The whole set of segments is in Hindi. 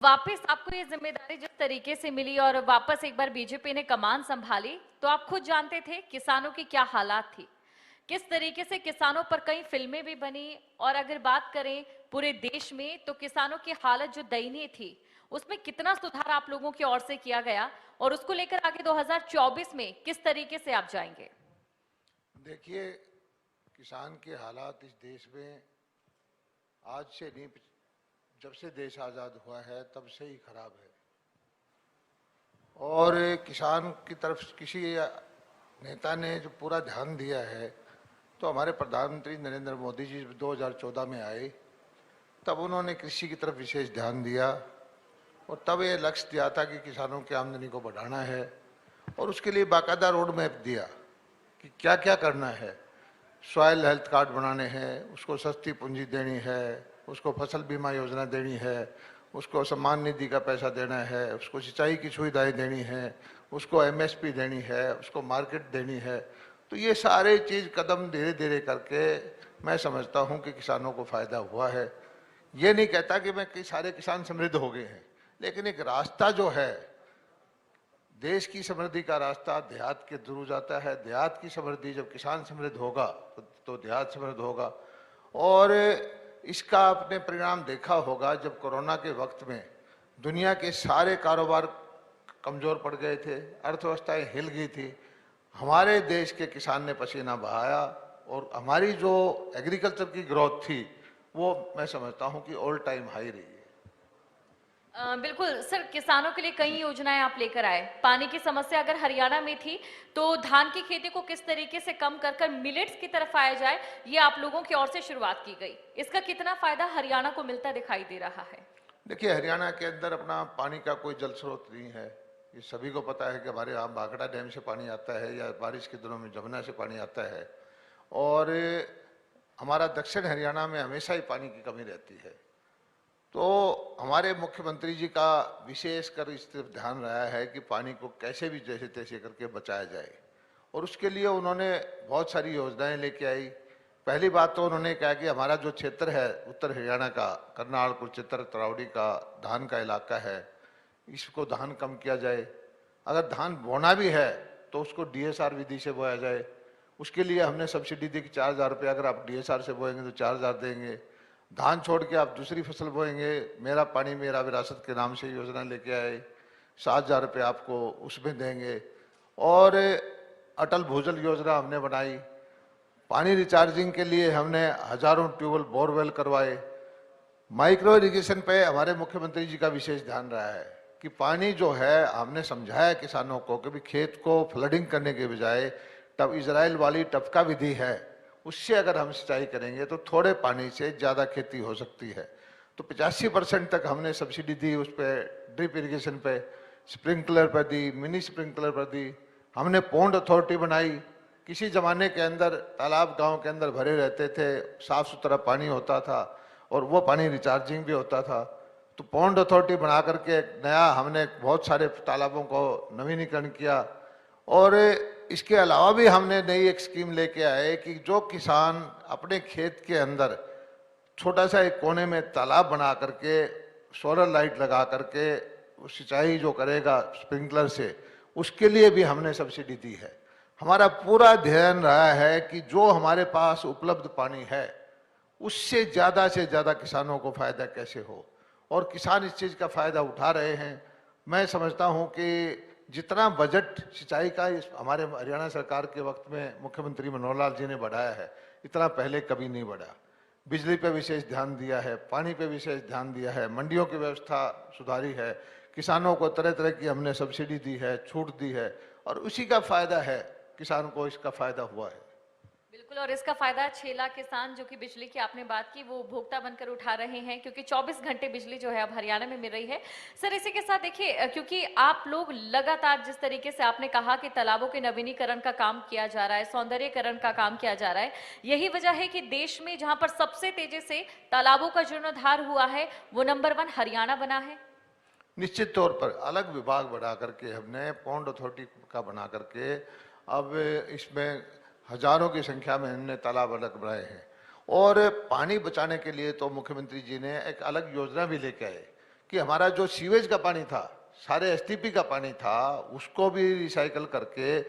वापस आपको ये जिम्मेदारी जिस तरीके से मिली और वापस एक बार बीजेपी ने कमान संभाली, तो आप खुद जानते थे किसानों की क्या हालात थी, किस तरीके से किसानों पर कई फिल्में भी बनी। और अगर बात करें पूरे देश में, तो किसानों की हालत जो दयनीय थी, उसमें कितना सुधार आप लोगों की ओर से किया गया और उसको लेकर आगे 2024 में किस तरीके से आप जाएंगे? देखिए, किसान के हालात इस देश में आज से नहीं, जब से देश आज़ाद हुआ है तब से ही खराब है। और किसान की तरफ किसी नेता ने जो पूरा ध्यान दिया है, तो हमारे प्रधानमंत्री नरेंद्र मोदी जी 2014 में आए, तब उन्होंने कृषि की तरफ विशेष ध्यान दिया और तब ये लक्ष्य दिया था कि किसानों की आमदनी को बढ़ाना है और उसके लिए बाकायदा रोड मैप दिया कि क्या क्या करना है। सॉयल हेल्थ कार्ड बनाने हैं, उसको सस्ती पूंजी देनी है, उसको फसल बीमा योजना देनी है, उसको सम्मान निधि का पैसा देना है, उसको सिंचाई की सुविधाएं देनी है, उसको एमएसपी देनी है, उसको मार्केट देनी है। तो ये सारे चीज़ कदम धीरे धीरे करके मैं समझता हूँ कि किसानों को फायदा हुआ है। ये नहीं कहता कि मैं कई सारे किसान समृद्ध हो गए हैं, लेकिन एक रास्ता जो है, देश की समृद्धि का रास्ता देहात के थ्रू जाता है। देहात की समृद्धि, जब किसान समृद्ध होगा तो देहात समृद्ध होगा। और इसका आपने परिणाम देखा होगा, जब कोरोना के वक्त में दुनिया के सारे कारोबार कमजोर पड़ गए थे, अर्थव्यवस्थाएं हिल गई थी, हमारे देश के किसान ने पसीना बहाया और हमारी जो एग्रीकल्चर की ग्रोथ थी वो मैं समझता हूं कि ऑल टाइम हाई रही है। बिल्कुल सर, किसानों के लिए कई योजनाएं आप लेकर आए। पानी की समस्या अगर हरियाणा में थी, तो धान की खेती को किस तरीके से कम कर कर मिलेट्स की तरफ आया जाए, ये आप लोगों की ओर से शुरुआत की गई। इसका कितना फायदा हरियाणा को मिलता दिखाई दे रहा है? देखिए, हरियाणा के अंदर अपना पानी का कोई जल स्रोत नहीं है। ये सभी को पता है कि हमारे यहाँ भाखड़ा डैम से पानी आता है या बारिश के दिनों में जमुना से पानी आता है। और हमारा दक्षिण हरियाणा में हमेशा ही पानी की कमी रहती है। तो हमारे मुख्यमंत्री जी का विशेष कर इस तरफ ध्यान रहा है कि पानी को कैसे भी जैसे तैसे करके बचाया जाए, और उसके लिए उन्होंने बहुत सारी योजनाएं लेके आई। पहली बात तो उन्होंने कहा कि हमारा जो क्षेत्र है उत्तर हरियाणा का, करनाल, कुरुक्षेत्र, तरावड़ी का धान का इलाका है, इसको धान कम किया जाए। अगर धान बोना भी है तो उसको डीएसआर विधि से बोया जाए। उसके लिए हमने सब्सिडी दी कि 4,000 रुपये अगर आप डीएसआर से बोएंगे तो 4,000 देंगे। धान छोड़ के आप दूसरी फसल बोएंगे, मेरा पानी मेरा विरासत के नाम से योजना लेके आए, 7,000 रुपये आपको उसमें देंगे। और अटल भूजल योजना हमने बनाई। पानी रिचार्जिंग के लिए हमने हजारों ट्यूबवेल, बोरवेल करवाए। माइक्रो इरिगेशन पे हमारे मुख्यमंत्री जी का विशेष ध्यान रहा है कि पानी जो है, हमने समझाया किसानों को कि भी खेत को फ्लडिंग करने के बजाय तब इजराइल वाली टपका विधि है, उससे अगर हम सिंचाई करेंगे तो थोड़े पानी से ज़्यादा खेती हो सकती है। तो 85% तक हमने सब्सिडी दी उस पर, ड्रिप इरिगेशन पे, स्प्रिंकलर पर दी, मिनी स्प्रिंकलर पर दी। हमने पौंड अथॉरिटी बनाई। किसी ज़माने के अंदर तालाब गांव के अंदर भरे रहते थे, साफ़ सुथरा पानी होता था और वो पानी रिचार्जिंग भी होता था। तो पौंड अथॉरिटी बना करके नया हमने बहुत सारे तालाबों को नवीनीकरण किया। और इसके अलावा भी हमने नई एक स्कीम लेके आए कि जो किसान अपने खेत के अंदर छोटा सा एक कोने में तालाब बना करके सोलर लाइट लगा करके सिंचाई जो करेगा स्प्रिंकलर से, उसके लिए भी हमने सब्सिडी दी है। हमारा पूरा ध्यान रहा है कि जो हमारे पास उपलब्ध पानी है उससे ज़्यादा किसानों को फायदा कैसे हो, और किसान इस चीज़ का फायदा उठा रहे हैं। मैं समझता हूं कि जितना बजट सिंचाई का इस हमारे हरियाणा सरकार के वक्त में मुख्यमंत्री मनोहर लाल जी ने बढ़ाया है, इतना पहले कभी नहीं बढ़ा। बिजली पे विशेष ध्यान दिया है, पानी पे विशेष ध्यान दिया है, मंडियों की व्यवस्था सुधारी है, किसानों को तरह तरह की हमने सब्सिडी दी है, छूट दी है, और उसी का फायदा है, किसान को इसका फायदा हुआ है। बिल्कुल, और इसका फायदा 6 लाख किसान, जो कि बिजली की आपने बात की, वो उपभोक्ता बनकर उठा रहे हैं, क्योंकि 24 घंटे बिजली जो है अब हरियाणा में मिल रही है। सर, इसी के साथ देखिए, क्योंकि आप लोग लगातार जिस तरीके से आपने कहा कि तालाबों के नवीनीकरण का काम किया जा रहा है, सौंदर्यीकरण का काम किया जा रहा है, यही वजह है कि देश में जहां पर सबसे तेजी से तालाबों का जीर्णोद्धार हुआ है, वो नंबर 1 हरियाणा बना है। निश्चित तौर पर अलग विभाग बढ़ा करके हमने पौंड अथॉरिटी का बना करके अब इसमें हजारों की संख्या में हमने तालाब अलग बनाए हैं। और पानी बचाने के लिए तो मुख्यमंत्री जी ने एक अलग योजना भी लेके आए कि हमारा जो सीवेज का पानी था, सारे एसटीपी का पानी था, उसको भी रिसाइकल करके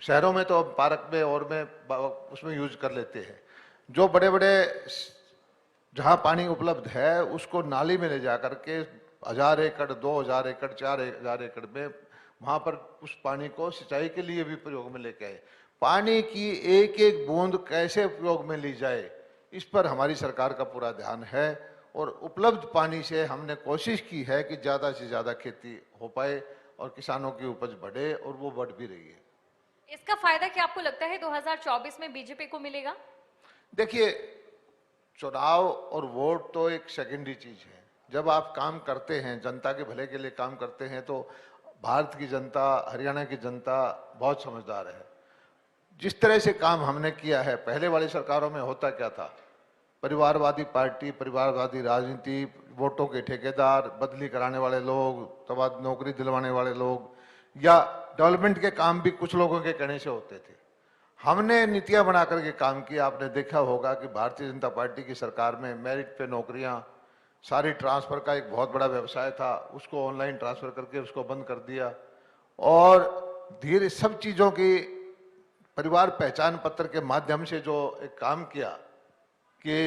शहरों में तो पार्क में और में उसमें यूज कर लेते हैं। जो बड़े बड़े जहाँ पानी उपलब्ध है उसको नाली में ले जा करके 1000 एकड़, 2000 एकड़, 4000 एकड़ में वहां पर उस पानी को सिंचाई के लिए भी प्रयोग में लेके आए। पानी की एक एक बूंद कैसे उपयोग में ली जाए, इस पर हमारी सरकार का पूरा ध्यान है और उपलब्ध पानी से हमने कोशिश की है कि ज़्यादा से ज़्यादा खेती हो पाए और किसानों की उपज बढ़े, और वो बढ़ भी रही है। इसका फायदा क्या आपको लगता है 2024 में बीजेपी को मिलेगा? देखिए, चुनाव और वोट तो एक सेकेंडरी चीज है। जब आप काम करते हैं, जनता के भले के लिए काम करते हैं, तो भारत की जनता, हरियाणा की जनता बहुत समझदार है। जिस तरह से काम हमने किया है, पहले वाली सरकारों में होता क्या था, परिवारवादी पार्टी, परिवारवादी राजनीति, वोटों के ठेकेदार, बदली कराने वाले लोग, तब बाद नौकरी दिलवाने वाले लोग, या डेवलपमेंट के काम भी कुछ लोगों के कहने से होते थे। हमने नीतियां बना करके काम किया। आपने देखा होगा कि भारतीय जनता पार्टी की सरकार में मेरिट पे नौकरियां, सारी ट्रांसफर का एक बहुत बड़ा व्यवसाय था, उसको ऑनलाइन ट्रांसफर करके उसको बंद कर दिया। और धीरे सब चीजों की परिवार पहचान पत्र के माध्यम से जो एक काम किया कि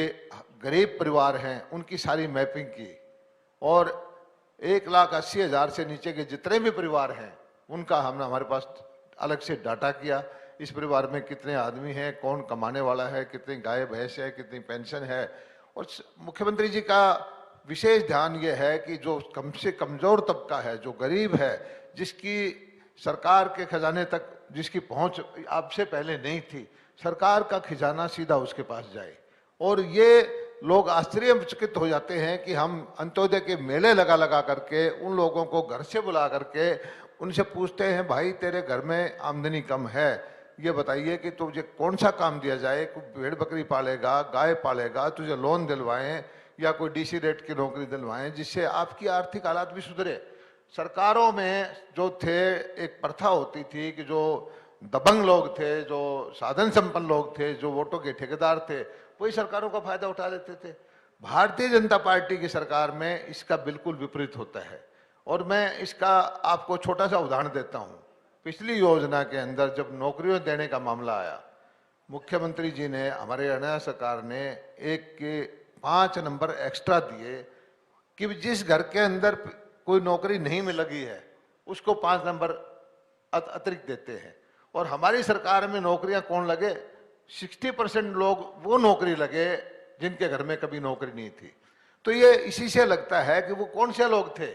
गरीब परिवार हैं उनकी सारी मैपिंग की, और 1,80,000 से नीचे के जितने भी परिवार हैं उनका हमने हमारे पास अलग से डाटा किया। इस परिवार में कितने आदमी हैं, कौन कमाने वाला है, कितनी गाय भैंस है, कितनी पेंशन है। और मुख्यमंत्री जी का विशेष ध्यान ये है कि जो कम से कमजोर तबका है, जो गरीब है, जिसकी सरकार के खजाने तक जिसकी पहुंच आपसे पहले नहीं थी, सरकार का खजाना सीधा उसके पास जाए। और ये लोग आश्चर्यचकित हो जाते हैं कि हम अंत्योदय के मेले लगा लगा करके उन लोगों को घर से बुला करके उनसे पूछते हैं, भाई तेरे घर में आमदनी कम है, ये बताइए कि तुझे कौन सा काम दिया जाए, कोई भेड़ बकरी पालेगा, गाय पालेगा, तुझे लोन दिलवाएं या कोई डीसी रेट की नौकरी दिलवाएं जिससे आपकी आर्थिक हालात भी सुधरे। सरकारों में जो थे, एक प्रथा होती थी कि जो दबंग लोग थे, जो साधन संपन्न लोग थे, जो वोटों के ठेकेदार थे, वही सरकारों का फायदा उठा लेते थे। भारतीय जनता पार्टी की सरकार में इसका बिल्कुल विपरीत होता है। और मैं इसका आपको छोटा सा उदाहरण देता हूं। पिछली योजना के अंदर जब नौकरियों देने का मामला आया, मुख्यमंत्री जी ने, हमारे हरियाणा सरकार ने एक के 5 नंबर एक्स्ट्रा दिए कि जिस घर के अंदर कोई नौकरी नहीं मिल लगी है उसको 5 नंबर अतिरिक्त देते हैं। और हमारी सरकार में नौकरियां कौन लगे, 60% लोग वो नौकरी लगे जिनके घर में कभी नौकरी नहीं थी। तो ये इसी से लगता है कि वो कौन से लोग थे,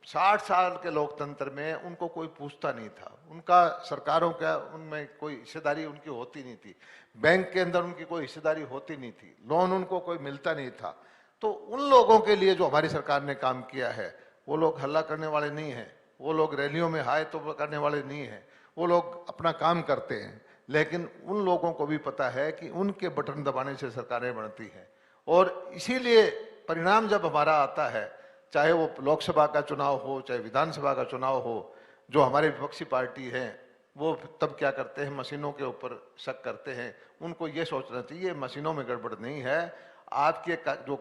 60 साल के लोकतंत्र में उनको कोई पूछता नहीं था, उनका सरकारों का उनमें कोई हिस्सेदारी उनकी होती नहीं थी, बैंक के अंदर उनकी कोई हिस्सेदारी होती नहीं थी, लोन उनको कोई मिलता नहीं था। तो उन लोगों के लिए जो हमारी सरकार ने काम किया है, वो लोग हल्ला करने वाले नहीं हैं, वो लोग रैलियों में हाय तो करने वाले नहीं हैं, वो लोग अपना काम करते हैं। लेकिन उन लोगों को भी पता है कि उनके बटन दबाने से सरकारें बनती हैं। और इसीलिए परिणाम जब हमारा आता है, चाहे वो लोकसभा का चुनाव हो, चाहे विधानसभा का चुनाव हो, जो हमारे विपक्षी पार्टी हैं वो तब क्या करते हैं, मशीनों के ऊपर शक करते हैं। उनको ये सोचना चाहिए मशीनों में गड़बड़ नहीं है, आपके जो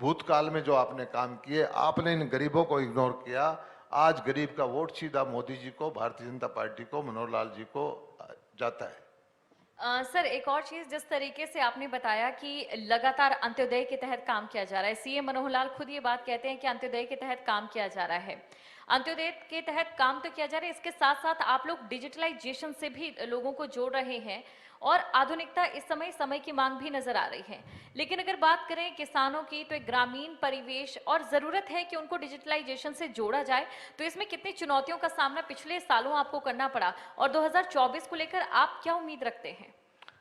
भूतकाल में जो आपने काम किए, आपने इन गरीबों को इग्नोर किया। आज गरीब का वोट सीधा मोदी जी को, भारतीय जनता पार्टी को, मनोहर लाल जी को जाता है। सर, एक और चीज, जिस तरीके से आपने बताया कि लगातार अंत्योदय के तहत काम किया जा रहा है, सीएम मनोहर लाल खुद ये बात कहते हैं कि अंत्योदय के तहत काम किया जा रहा है। अंत्योदय के तहत काम तो किया जा रहा है, इसके साथ साथ आप लोग डिजिटलाइजेशन से भी लोगों को जोड़ रहे हैं और आधुनिकता इस समय की मांग भी नजर आ रही है। लेकिन अगर बात करें किसानों की, तो एक ग्रामीण परिवेश और जरूरत है कि उनको डिजिटलाइजेशन से जोड़ा जाए। तो इसमें कितनी चुनौतियों का सामना पिछले सालों आपको करना पड़ा और 2024 को लेकर आप क्या उम्मीद रखते हैं?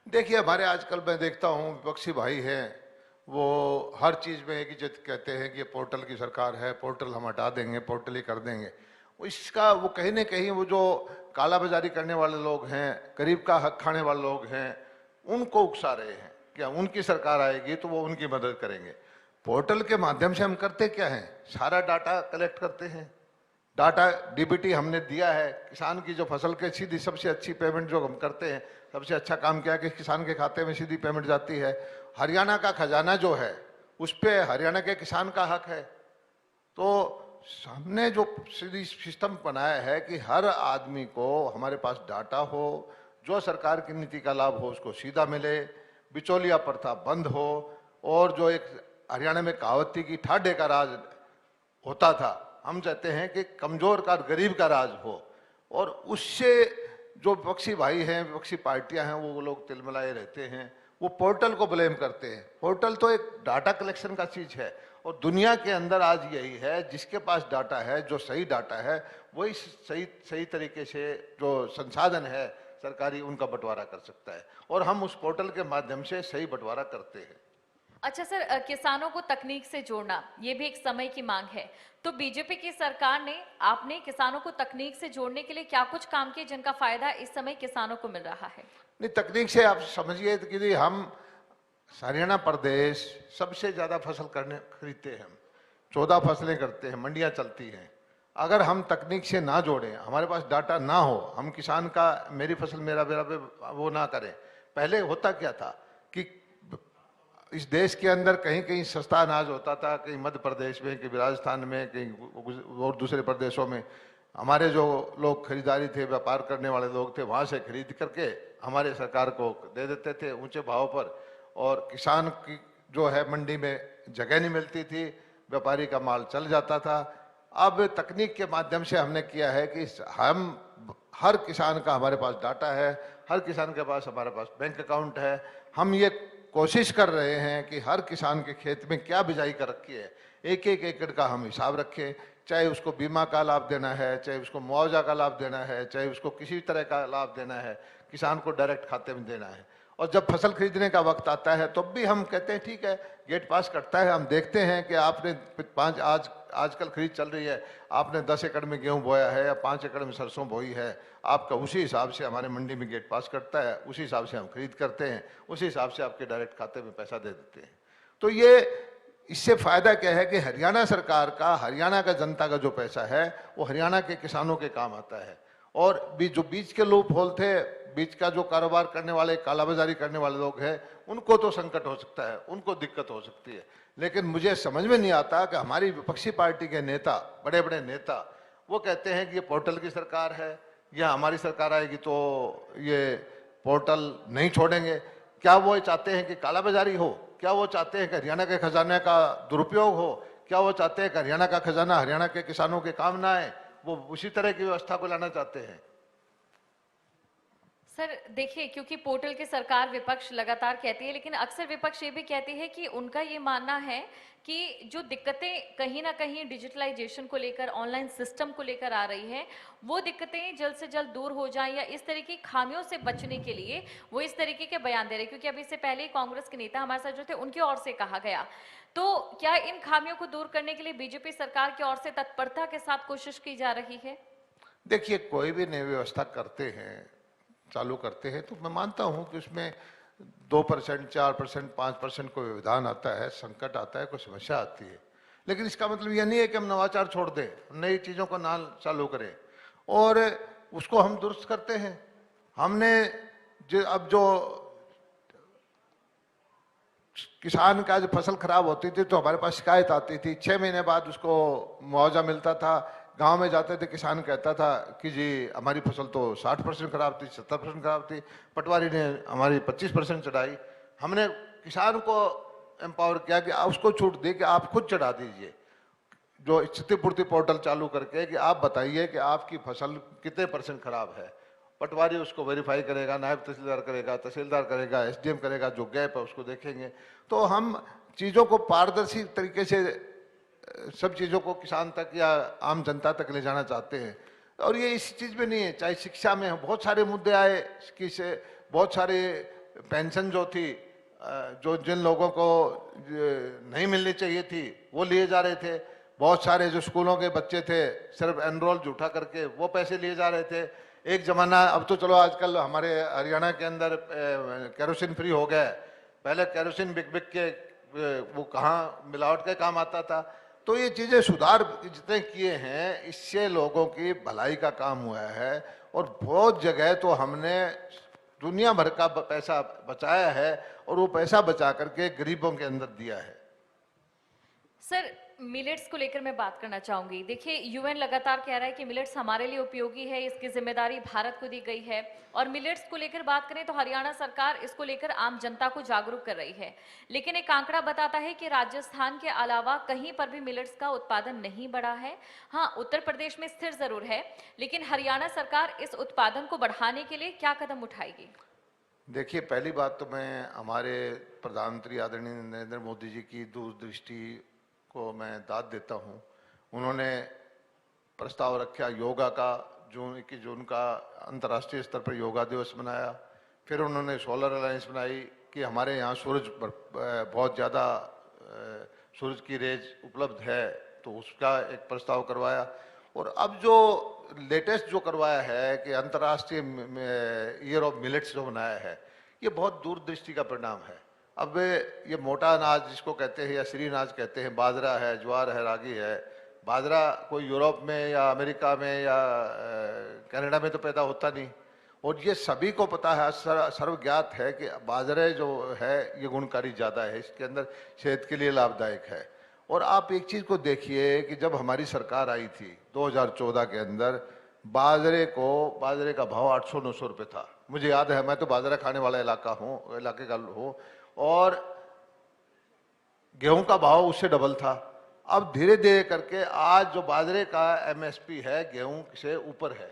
देखिए, हमारे आजकल मैं देखता हूँ विपक्षी भाई हैं, वो हर चीज़ में एक ही चीज कहते हैं कि ये पोर्टल की सरकार है, पोर्टल हम हटा देंगे, पोर्टल ही कर देंगे। इसका वो कहीं ना कहीं वो जो कालाबाजारी करने वाले लोग हैं, गरीब का हक खाने वाले लोग हैं, उनको उकसा रहे हैं कि उनकी सरकार आएगी तो वो उनकी मदद करेंगे। पोर्टल के माध्यम से हम करते क्या हैं, सारा डाटा कलेक्ट करते हैं। डाटा डीबीटी हमने दिया है, किसान की जो फसल के सीधी सबसे अच्छी पेमेंट जो हम करते हैं, सबसे अच्छा काम किया कि किसान के खाते में सीधी पेमेंट जाती है। हरियाणा का खजाना जो है उस पर हरियाणा के किसान का हक है। तो हमने जो सिस्टम बनाया है कि हर आदमी को हमारे पास डाटा हो, जो सरकार की नीति का लाभ हो उसको सीधा मिले, बिचौलिया प्रथा बंद हो, और जो एक हरियाणा में कहावत थी कि ठाडे का राज होता था, हम चाहते हैं कि कमजोर का गरीब का राज हो। और उससे जो विपक्षी भाई हैं, विपक्षी पार्टियां हैं, वो लोग तिलमिलाए रहते हैं, वो पोर्टल को ब्लेम करते हैं। पोर्टल तो एक डाटा कलेक्शन का चीज है, और दुनिया के अंदर आज यही है, जिसके पास डाटा है, जो सही डाटा है, वही सही सही तरीके से जो संसाधन है सरकारी, उनका बंटवारा कर सकता है, और हम उस पोर्टल के माध्यम से सही बंटवारा करते हैं। अच्छा सर, किसानों को तकनीक से जोड़ना ये भी एक समय की मांग है, तो बीजेपी की सरकार ने, आपने किसानों को तकनीक से जोड़ने के लिए क्या कुछ काम किए जिनका फायदा इस समय किसानों को मिल रहा है? नहीं, तकनीक से आप समझिए कि हम हरियाणा प्रदेश सबसे ज्यादा फसल करने खरीदते हैं, हम 14 फसलें करते हैं, मंडियां चलती हैं। अगर हम तकनीक से ना जोड़ें, हमारे पास डाटा ना हो, हम किसान का मेरी फसल मेरा मेरा पे वो ना करें। पहले होता क्या था कि इस देश के अंदर कहीं कहीं सस्ता अनाज होता था, कहीं मध्य प्रदेश में, कहीं राजस्थान में, कहीं और दूसरे प्रदेशों में। हमारे जो लोग खरीदारी थे, व्यापार करने वाले लोग थे, वहाँ से खरीद करके हमारे सरकार को दे देते थे ऊंचे भाव पर, और किसान की जो है मंडी में जगह नहीं मिलती थी, व्यापारी का माल चल जाता था। अब तकनीक के माध्यम से हमने किया है कि हम हर किसान का हमारे पास डाटा है, हर किसान के पास हमारे पास बैंक अकाउंट है। हम ये कोशिश कर रहे हैं कि हर किसान के खेत में क्या बिजाई कर रखी है, एक एक एकड़ का हम हिसाब रखें, चाहे उसको बीमा का लाभ देना है, चाहे उसको मुआवजा का लाभ देना है, चाहे उसको किसी तरह का लाभ देना है, किसान को डायरेक्ट खाते में देना है। और जब फसल खरीदने का वक्त आता है तब भी हम कहते हैं ठीक है, गेट पास करता है, हम देखते हैं कि आपने आजकल खरीद चल रही है, आपने 10 एकड़ में गेहूं बोया है या 5 एकड़ में सरसों बोई है, आपका उसी हिसाब से हमारे मंडी में गेट पास करता है, उसी हिसाब से हम खरीद करते हैं, उसी हिसाब से आपके डायरेक्ट खाते में पैसा दे देते हैं। तो ये इससे फायदा क्या है कि हरियाणा सरकार का, हरियाणा का जनता का जो पैसा है वो हरियाणा के किसानों के काम आता है। और जो बीच के लूप होल थे, बीच का जो कारोबार करने वाले, कालाबाजारी करने वाले लोग हैं, उनको तो संकट हो सकता है, उनको दिक्कत हो सकती है। लेकिन मुझे समझ में नहीं आता कि हमारी विपक्षी पार्टी के नेता, बड़े बड़े नेता, वो कहते हैं कि ये पोर्टल की सरकार है, या हमारी सरकार आएगी तो ये पोर्टल नहीं छोड़ेंगे। क्या वो चाहते हैं कि कालाबाजारी हो? क्या वो चाहते हैं कि हरियाणा के खजाने का दुरुपयोग हो? क्या वो चाहते हैं कि हरियाणा का खजाना हरियाणा के किसानों के काम ना आए? वो उसी तरह की व्यवस्था को लाना चाहते हैं। सर देखिए, क्योंकि पोर्टल की सरकार विपक्ष लगातार कहती है, लेकिन अक्सर विपक्ष ये भी कहती है कि उनका ये मानना है कि जो दिक्कतें कहीं ना कहीं डिजिटलाइजेशन को लेकर, ऑनलाइन सिस्टम को लेकर आ रही हैं, वो दिक्कतें जल्द से जल्द दूर हो जाएं, या इस तरह की खामियों से बचने के लिए वो इस तरीके के बयान दे रहे हैं। क्योंकि अभी से पहले कांग्रेस के नेता हमारे साथ जो थे, उनकी ओर से कहा गया। तो क्या इन खामियों को दूर करने के लिए बीजेपी सरकार की ओर से तत्परता के साथ कोशिश की जा रही है? देखिए, कोई भी नई व्यवस्था करते हैं, चालू करते हैं, तो मैं मानता हूं कि उसमें 2%, 4%, 5% कोई व्यवधान आता है, संकट आता है, कोई समस्या आती है। लेकिन इसका मतलब यह नहीं है कि हम नवाचार छोड़ दें, नई चीज़ों को ना चालू करें, और उसको हम दुरुस्त करते हैं। हमने अब जो किसान का जो फसल खराब होती थी तो हमारे पास शिकायत आती थी, 6 महीने बाद उसको मुआवजा मिलता था। गांव में जाते थे, किसान कहता था कि जी हमारी फसल तो 60% खराब थी, 70% खराब थी, पटवारी ने हमारी 25% चढ़ाई। हमने किसान को एम्पावर किया कि उसको छूट दी कि आप खुद चढ़ा दीजिए, जो क्षतिपूर्ति पोर्टल चालू करके, कि आप बताइए कि आपकी फसल कितने % खराब है। पटवारी उसको वेरीफाई करेगा, नायब तहसीलदार करेगा, तहसीलदार करेगा, एसडीएम करेगा, जो गैप है उसको देखेंगे। तो हम चीज़ों को पारदर्शी तरीके से, सब चीज़ों को किसान तक या आम जनता तक ले जाना चाहते हैं। और ये इस चीज़ में नहीं है, चाहे शिक्षा में बहुत सारे मुद्दे आए कि से बहुत सारे पेंशन जो थी, जो जिन लोगों को नहीं मिलनी चाहिए थी वो लिए जा रहे थे। बहुत सारे जो स्कूलों के बच्चे थे, सिर्फ एनरोल झूठा करके वो पैसे लिए जा रहे थे। एक जमाना, अब तो चलो आजकल हमारे हरियाणा के अंदर केरोसिन फ्री हो गया है, पहले केरोसिन बिक बिक के वो कहाँ मिलावट के काम आता था। तो ये चीज़ें, सुधार जितने किए हैं, इससे लोगों की भलाई का काम हुआ है। और बहुत जगह तो हमने दुनिया भर का पैसा बचाया है, और वो पैसा बचा करके गरीबों के अंदर दिया है। सर मिलेट्स को लेकर मैं बात करना चाहूंगी। देखिए, यूएन लगातार कह रहा है कि मिलेट्स हमारे लिए उपयोगी है, इसकी जिम्मेदारी भारत को दी गई है। और मिलेट्स को लेकर बात करें तो हरियाणा सरकार इसको लेकर आम जनता को जागरूक कर रही है। लेकिन एक आंकड़ा बताता है कि राजस्थान के अलावा कहीं पर भी मिलेट्स का उत्पादन नहीं बढ़ा है। हाँ, उत्तर प्रदेश में स्थिर जरूर है, लेकिन हरियाणा सरकार इस उत्पादन को बढ़ाने के लिए क्या कदम उठाएगी? देखिए, पहली बात तो मैं हमारे प्रधानमंत्री आदरणीय नरेंद्र मोदी जी की दूरदृष्टि को मैं दाद देता हूँ। उन्होंने प्रस्ताव रखा योगा का, जून 21 जून का अंतर्राष्ट्रीय स्तर पर योगा दिवस मनाया। फिर उन्होंने सोलर अलायंस बनाई कि हमारे यहाँ सूरज बहुत ज़्यादा सूरज की रेज उपलब्ध है, तो उसका एक प्रस्ताव करवाया। और अब जो लेटेस्ट जो करवाया है कि अंतर्राष्ट्रीय ईयर ऑफ मिलेट्स जो बनाया है, ये बहुत दूरदृष्टि का परिणाम है। अब ये मोटा अनाज जिसको कहते हैं या श्री अनाज कहते हैं, बाजरा है, ज्वार है, रागी है। बाजरा कोई यूरोप में या अमेरिका में या कनाडा में तो पैदा होता नहीं। और ये सभी को पता है, सर्वज्ञात है कि बाजरे जो है ये गुणकारी ज़्यादा है, इसके अंदर सेहत के लिए लाभदायक है। और आप एक चीज़ को देखिए कि जब हमारी सरकार आई थी 2014 के अंदर, बाजरे का भाव 800-900 रुपये था। मुझे याद है, मैं तो बाजरा खाने वाला इलाके का हूँ। और गेहूं का भाव उससे डबल था। अब धीरे धीरे करके आज जो बाजरे का एमएसपी है गेहूं से ऊपर है,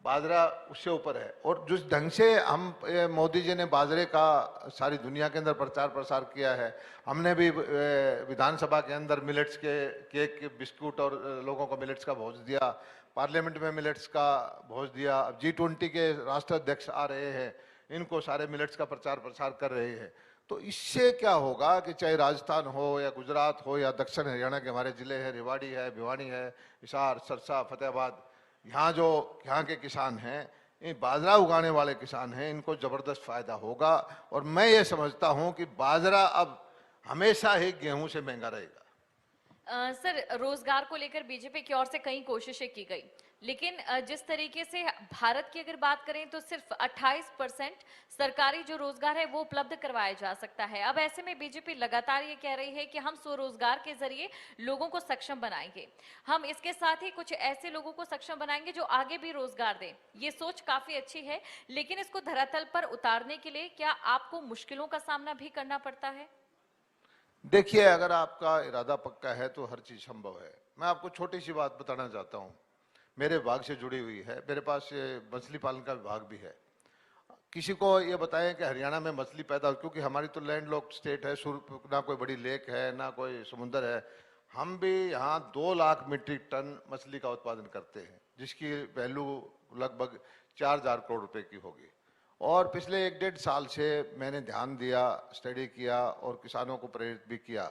बाजरा उससे ऊपर है। और जिस ढंग से मोदी जी ने बाजरे का सारी दुनिया के अंदर प्रचार प्रसार किया है, हमने भी विधानसभा के अंदर मिलेट्स के केक, बिस्कुट और लोगों को मिलेट्स का भोज दिया, पार्लियामेंट में मिलेट्स का भोज दिया। अब G20 के राष्ट्राध्यक्ष आ रहे हैं, इनको सारे मिलेट्स का प्रचार प्रसार कर रहे हैं। तो इससे क्या होगा कि चाहे राजस्थान हो या गुजरात हो या दक्षिण हरियाणा के हमारे जिले हैं, रेवाड़ी है, भिवानी है, हिसार, सरसा, फतेहाबाद, यहाँ के किसान हैं, इन बाजरा उगाने वाले किसान हैं, इनको जबरदस्त फायदा होगा। और मैं ये समझता हूँ कि बाजरा अब हमेशा ही गेहूं से महंगा रहेगा। सर, रोजगार को लेकर बीजेपी की ओर से कई कोशिशें की गई, लेकिन जिस तरीके से भारत की अगर बात करें तो सिर्फ 28% सरकारी जो रोजगार है वो उपलब्ध करवाया जा सकता है। अब ऐसे में बीजेपी लगातार ये कह रही है कि हम स्वरोजगार के जरिए लोगों को सक्षम बनाएंगे, हम इसके साथ ही कुछ ऐसे लोगों को सक्षम बनाएंगे जो आगे भी रोजगार दें। ये सोच काफी अच्छी है, लेकिन इसको धरातल पर उतारने के लिए क्या आपको मुश्किलों का सामना भी करना पड़ता है? देखिए, अगर आपका इरादा पक्का है तो हर चीज संभव है। मैं आपको छोटी सी बात बताना चाहता हूँ, मेरे विभाग से जुड़ी हुई है। मेरे पास ये मछली पालन का विभाग भी है। किसी को ये बताएं कि हरियाणा में मछली पैदा हो, क्योंकि हमारी तो लैंड लॉक्ड स्टेट है, ना कोई बड़ी लेक है ना कोई समुंदर है। हम भी यहाँ 2 लाख मीट्रिक टन मछली का उत्पादन करते हैं, जिसकी वैल्यू लगभग 4,000 करोड़ रुपए की होगी। और पिछले 1-1.5 साल से मैंने ध्यान दिया, स्टडी किया और किसानों को प्रेरित भी किया।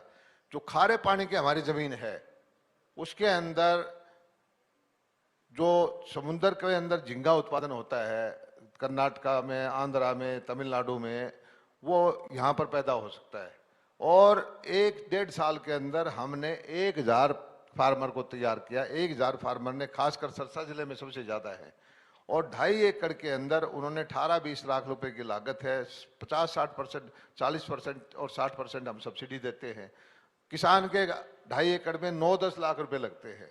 जो खारे पानी की हमारी जमीन है उसके अंदर जो समुद्र के अंदर झींगा उत्पादन होता है, कर्नाटका में, आंध्रा में, तमिलनाडु में, वो यहाँ पर पैदा हो सकता है। और 1-1.5 साल के अंदर हमने 1,000 फार्मर को तैयार किया। 1,000 फार्मर ने, खासकर सरसा जिले में सबसे ज़्यादा है। और 2.5 एकड़ के अंदर उन्होंने 18-20 लाख रुपए की लागत है। 50-60%, 40% और 60% हम सब्सिडी देते हैं। किसान के 2.5 एकड़ में 9-10 लाख रुपए लगते हैं।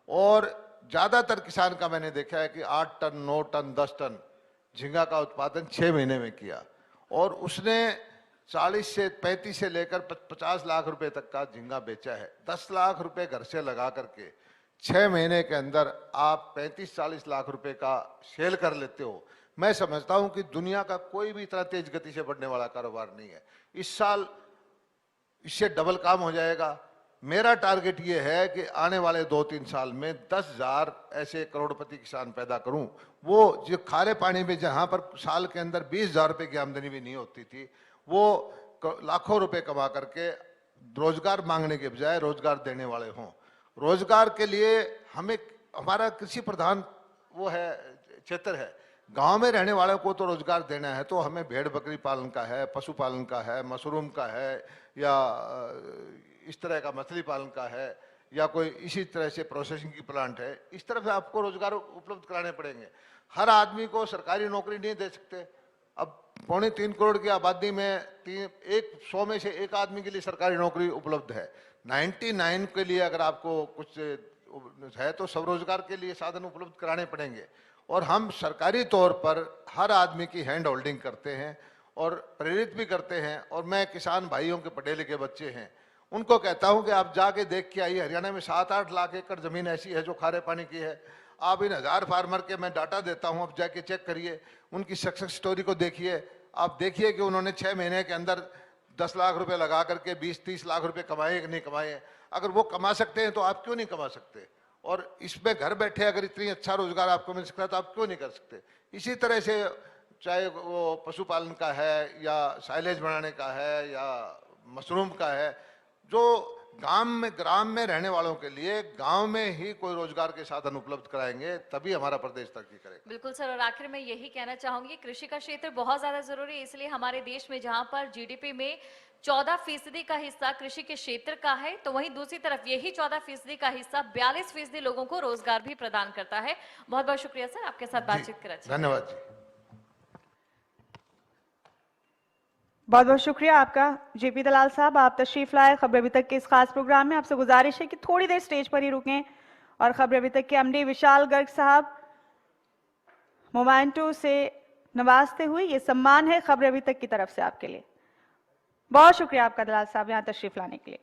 और ज़्यादातर किसान का मैंने देखा है कि 8 टन, 9 टन, 10 टन झींगा का उत्पादन 6 महीने में किया। और उसने 35 से लेकर 50 लाख रुपए तक का झींगा बेचा है। 10 लाख रुपए घर से लगा करके 6 महीने के अंदर आप 35-40 लाख रुपए का सेल कर लेते हो। मैं समझता हूं कि दुनिया का कोई भी इतना तेज गति से बढ़ने वाला कारोबार नहीं है। इस साल इससे डबल काम हो जाएगा। मेरा टारगेट ये है कि आने वाले 2-3 साल में 10,000 ऐसे करोड़पति किसान पैदा करूं, वो जो खारे पानी में जहां पर साल के अंदर 20,000 रुपए की आमदनी भी नहीं होती थी, वो लाखों रुपए कमा करके रोजगार मांगने के बजाय रोजगार देने वाले हों। रोजगार के लिए हमें, हमारा कृषि प्रधान वो है क्षेत्र है, गांव में रहने वालों को तो रोजगार देना है, तो हमें भेड़ बकरी पालन का है, पशुपालन का है, मशरूम का है, या इस तरह का मछली पालन का है, या कोई इसी तरह से प्रोसेसिंग की प्लांट है। इस तरह से आपको रोजगार उपलब्ध कराने पड़ेंगे। हर आदमी को सरकारी नौकरी नहीं दे सकते। अब 3.25 करोड़ की आबादी में 100 में से एक आदमी के लिए सरकारी नौकरी उपलब्ध है। 99 के लिए अगर आपको कुछ है तो स्वरोजगार के लिए साधन उपलब्ध कराने पड़ेंगे। और हम सरकारी तौर पर हर आदमी की हैंड होल्डिंग करते हैं और प्रेरित भी करते हैं। और मैं किसान भाइयों के पढ़े लिखे बच्चे हैं, उनको कहता हूं कि आप जाके देख के आइए, हरियाणा में 7-8 लाख एकड़ जमीन ऐसी है जो खारे पानी की है। आप इन 1000 फार्मर के मैं डाटा देता हूं, अब जाके चेक करिए, उनकी सक्सेस स्टोरी को देखिए। आप देखिए कि उन्होंने 6 महीने के अंदर 10 लाख रुपए लगा करके 20-30 लाख रुपए कमाए कि नहीं कमाए। अगर वो कमा सकते हैं तो आप क्यों नहीं कमा सकते? और इसमें घर बैठे अगर इतनी अच्छा रोजगार आपको मिल सकता है तो आप क्यों नहीं कर सकते? इसी तरह से चाहे वो पशुपालन का है या साइलेज बनाने का है या मशरूम का है, जो ग्राम में रहने वालों के लिए गांव में ही कोई रोजगार के साधन उपलब्ध कराएंगे, तभी हमारा प्रदेश तरक्की करेगा। बिल्कुल सर, और आखिर में यही कहना चाहूंगी, कृषि का क्षेत्र बहुत ज्यादा जरूरी है। इसलिए हमारे देश में जहां पर जीडीपी में 14% का हिस्सा कृषि के क्षेत्र का है, तो वहीं दूसरी तरफ यही 14% का हिस्सा 42% लोगों को रोजगार भी प्रदान करता है। बहुत बहुत शुक्रिया सर, आपके साथ बातचीत कर अच्छा। धन्यवाद जी। बहुत बहुत शुक्रिया आपका जेपी दलाल साहब, आप तशरीफ लाए खबर अभी तक के इस खास प्रोग्राम में। आपसे गुजारिश है कि थोड़ी देर स्टेज पर ही रुकें और खबर अभी तक के एमडी विशाल गर्ग साहब मोमेंटो से नवाजते हुए ये सम्मान है खबर अभी तक की तरफ से आपके लिए। बहुत शुक्रिया आपका दलाल साहब यहाँ तशरीफ लाने के लिए।